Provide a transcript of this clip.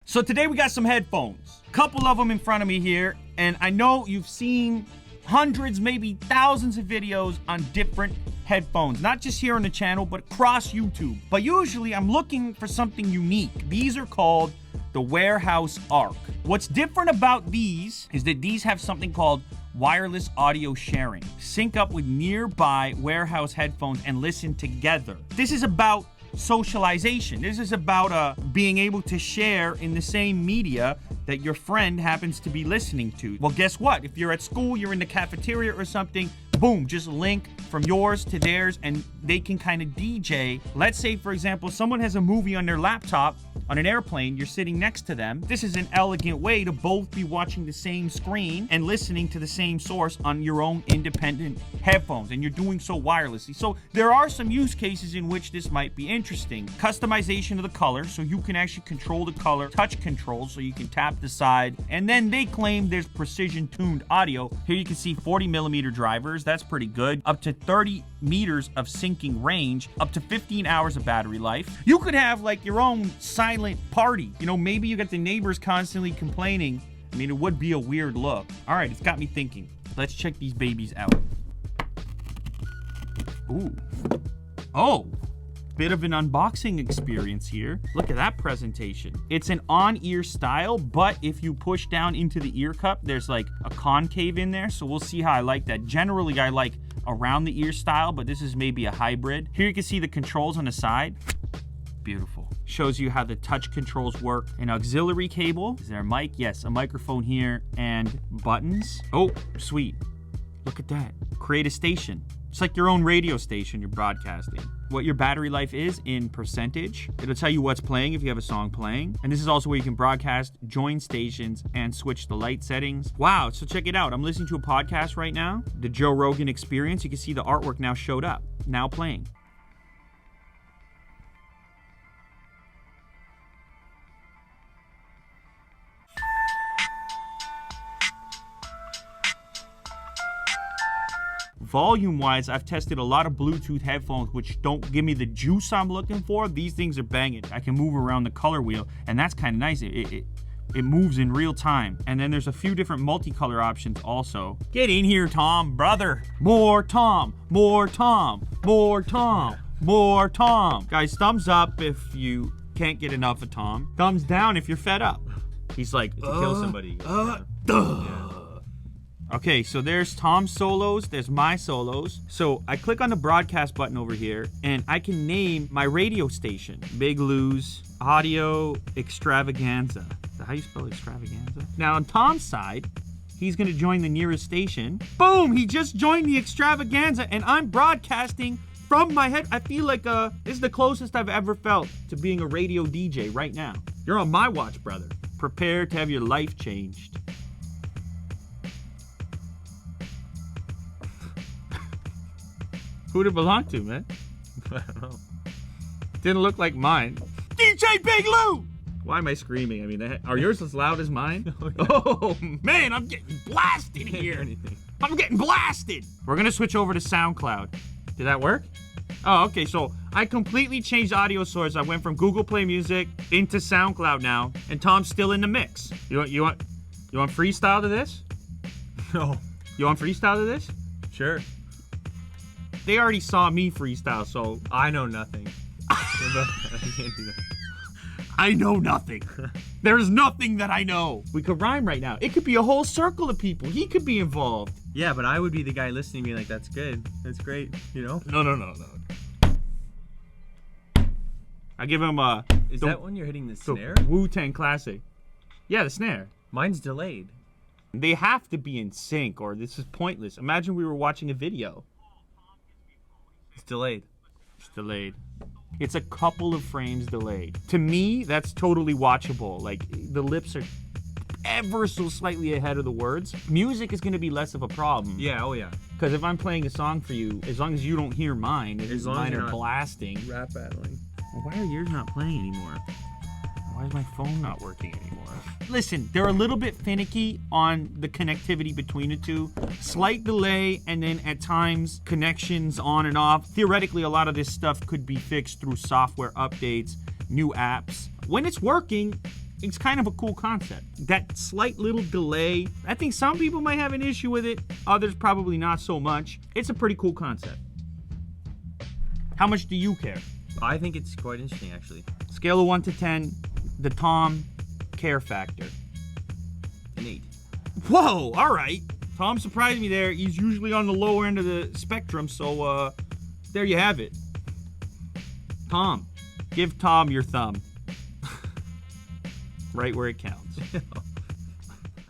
So today we got some headphones. Couple of them in front of me here, and I know you've seen hundreds, maybe thousands of videos on different headphones, not just here on the channel, but across YouTube. But usually I'm looking for something unique. These are called the Warehouse Arc. What's different about these is that these have something called wireless audio sharing. Sync up with nearby Warehouse headphones and listen together. This is about socialization. This is about being able to share in the same media that your friend happens to be listening to. Well, guess what? If you're at school, you're in the cafeteria or something, boom, just link from yours to theirs and they can kind of DJ. Let's say, for example, someone has a movie on their laptop on an airplane, you're sitting next to them. This is an elegant way to both be watching the same screen and listening to the same source on your own independent headphones, and you're doing so wirelessly. So there are some use cases in which this might be interesting. Customization of the color, so you can actually control the color, touch control, so you can tap the side, and then they claim there's precision tuned audio. Here you can see 40mm drivers, that's pretty good. Up to 30 meters of syncing range, up to 15 hours of battery life. You could have like your own silent party. You know, maybe you got the neighbors constantly complaining. I mean, it would be a weird look. All right, it's got me thinking. Let's check these babies out. Ooh. Oh, bit of an unboxing experience here. Look at that presentation. It's an on-ear style, but if you push down into the ear cup, there's like a concave in there. So we'll see how I like that. Generally, I like around the ear style, but this is maybe a hybrid. Here you can see the controls on the side. Beautiful. Shows you how the touch controls work. An auxiliary cable. Is there a mic? Yes, a microphone here and buttons. Oh, sweet. Look at that. Create a station. It's like your own radio station you're broadcasting. What your battery life is in percentage. It'll tell you what's playing if you have a song playing. And this is also where you can broadcast, join stations, and switch the light settings. Wow, so check it out. I'm listening to a podcast right now. The Joe Rogan Experience. You can see the artwork now showed up. Now playing. Volume-wise, I've tested a lot of Bluetooth headphones which don't give me the juice I'm looking for. These things are banging. I can move around the color wheel, and that's kind of nice. It moves in real time. And then there's a few different multicolor options also. Get in here, Tom, brother. More Tom, more Tom, more Tom, more Tom. Guys, thumbs up if you can't get enough of Tom. Thumbs down if you're fed up. He's like, to kill somebody. Yeah. Okay, so there's Tom's solos, there's my solos. So I click on the broadcast button over here and I can name my radio station. Big Lou's Audio Extravaganza. Is that how you spell extravaganza? Now on Tom's side, he's gonna join the nearest station. Boom, he just joined the extravaganza and I'm broadcasting from my head. I feel like this is the closest I've ever felt to being a radio DJ right now. You're on my watch, brother. Prepare to have your life changed. Who'd it belong to, man? I don't know. Didn't look like mine. DJ Big Lou! Why am I screaming? I mean, are yours as loud as mine? Oh, yeah. Oh, man, I'm getting blasted here. I'm getting blasted. We're gonna switch over to SoundCloud. Did that work? Oh, okay, so I completely changed audio source. I went from Google Play Music into SoundCloud now, and Tom's still in the mix. You want freestyle to this? No. You want freestyle to this? Sure. They already saw me freestyle, so I know nothing. I can't do that. I know nothing. There's nothing that I know. We could rhyme right now. It could be a whole circle of people. He could be involved. Yeah, but I would be the guy listening to me like, that's good. That's great, you know? No. I give him a... Is that when you're hitting the snare? Wu-Tang classic. Yeah, the snare. Mine's delayed. They have to be in sync or this is pointless. Imagine we were watching a video. It's delayed. It's delayed. It's a couple of frames delayed. To me, that's totally watchable. Like, the lips are ever so slightly ahead of the words. Music is going to be less of a problem. Yeah, oh yeah. Because if I'm playing a song for you, as long as you don't hear mine, as mine are blasting. Rap battling. Well, why are yours not playing anymore? Why is my phone not working anymore? Listen, they're a little bit finicky on the connectivity between the two. Slight delay, and then at times, connections on and off. Theoretically, a lot of this stuff could be fixed through software updates, new apps. When it's working, it's kind of a cool concept. That slight little delay, I think some people might have an issue with it, others probably not so much. It's a pretty cool concept. How much do you care? I think it's quite interesting, actually. Scale of 1 to 10, the Tom care factor. An 8. Whoa, all right. Tom surprised me there. He's usually on the lower end of the spectrum, so there you have it. Tom, give Tom your thumb. Right where it counts.